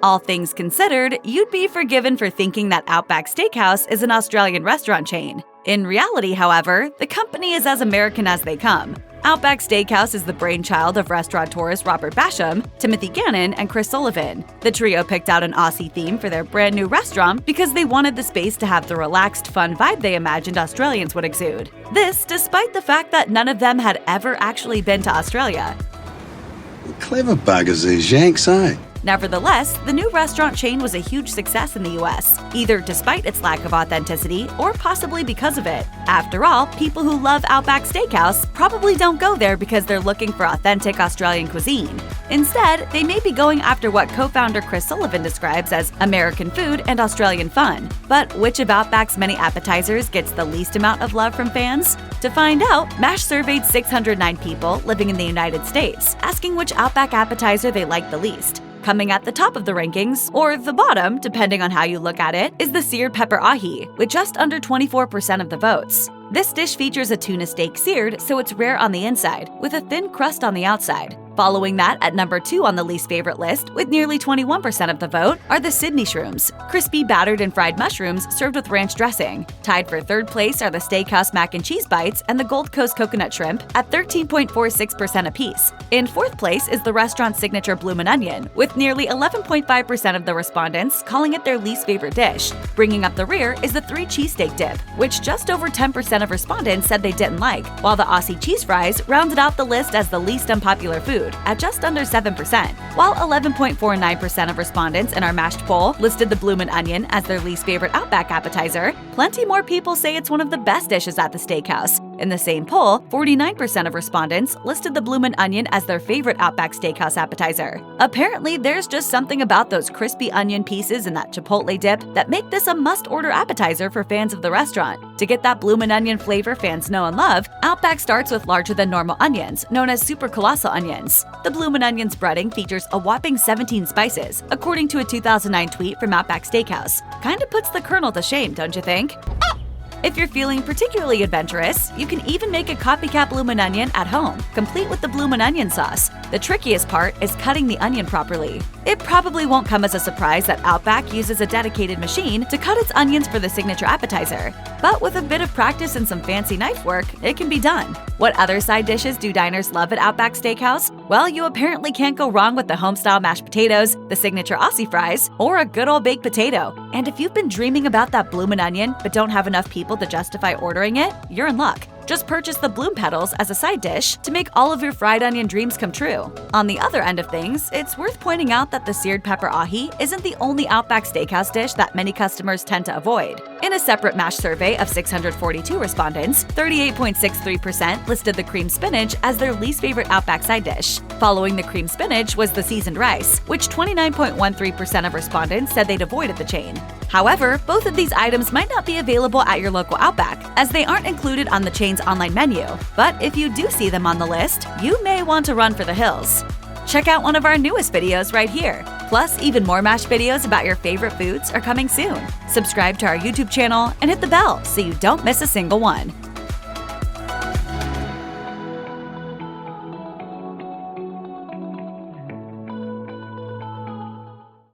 All things considered, you'd be forgiven for thinking that Outback Steakhouse is an Australian restaurant chain. In reality, however, the company is as American as they come. Outback Steakhouse is the brainchild of restaurateurs Robert Basham, Timothy Gannon, and Chris Sullivan. The trio picked out an Aussie theme for their brand new restaurant because they wanted the space to have the relaxed, fun vibe they imagined Australians would exude. This despite the fact that none of them had ever actually been to Australia. Clever buggers these Yanks, eh? Nevertheless, the new restaurant chain was a huge success in the US, either despite its lack of authenticity or possibly because of it. After all, people who love Outback Steakhouse probably don't go there because they're looking for authentic Australian cuisine. Instead, they may be going after what co-founder Chris Sullivan describes as American food and Australian fun. But which of Outback's many appetizers gets the least amount of love from fans? To find out, MASH surveyed 609 people living in the United States, asking which Outback appetizer they liked the least. Coming at the top of the rankings, or the bottom, depending on how you look at it, is the seared pepper ahi, with just under 24% of the votes. This dish features a tuna steak seared, so it's rare on the inside, with a thin crust on the outside. Following that, at number 2 on the least favorite list, with nearly 21% of the vote, are the Sydney shrooms, crispy battered and fried mushrooms served with ranch dressing. Tied for third place are the Steakhouse mac and cheese bites and the Gold Coast coconut shrimp at 13.46% apiece. In fourth place is the restaurant's signature Bloomin Onion, with nearly 11.5% of the respondents calling it their least favorite dish. Bringing up the rear is the 3 cheesesteak dip, which just over 10% of respondents said they didn't like, while the Aussie Cheese Fries rounded out the list as the least unpopular food at just under 7%, while 11.49% of respondents in our mashed poll listed the Bloomin Onion as their least favorite Outback appetizer. Plenty more people say it's one of the best dishes at the steakhouse. In the same poll, 49% of respondents listed the Bloomin Onion as their favorite Outback Steakhouse appetizer. Apparently, there's just something about those crispy onion pieces and that chipotle dip that make this a must-order appetizer for fans of the restaurant. To get that Bloomin Onion flavor fans know and love, Outback starts with larger-than-normal onions, known as super colossal onions. The Bloomin Onion's breading features a whopping 17 spices, according to a 2009 tweet from Outback Steakhouse. Kinda puts the Colonel to shame, don't you think? If you're feeling particularly adventurous, you can even make a copycat Bloomin Onion at home, complete with the Bloomin Onion sauce. The trickiest part is cutting the onion properly. It probably won't come as a surprise that Outback uses a dedicated machine to cut its onions for the signature appetizer. But with a bit of practice and some fancy knife work, it can be done. What other side dishes do diners love at Outback Steakhouse? Well, you apparently can't go wrong with the home-style mashed potatoes, the signature Aussie fries, or a good old baked potato. And if you've been dreaming about that Bloomin Onion but don't have enough people to justify ordering it, you're in luck. Just purchase the bloom petals as a side dish to make all of your fried onion dreams come true. On the other end of things, it's worth pointing out that the seared pepper ahi isn't the only Outback Steakhouse dish that many customers tend to avoid. In a separate MASH survey of 642 respondents, 38.63% listed the cream spinach as their least favorite Outback side dish. Following the cream spinach was the seasoned rice, which 29.13% of respondents said they'd avoid at the chain. However, both of these items might not be available at your local Outback, as they aren't included on the chain's online menu. But if you do see them on the list, you may want to run for the hills. Check out one of our newest videos right here. Plus, even more MASH videos about your favorite foods are coming soon. Subscribe to our YouTube channel and hit the bell so you don't miss a single one.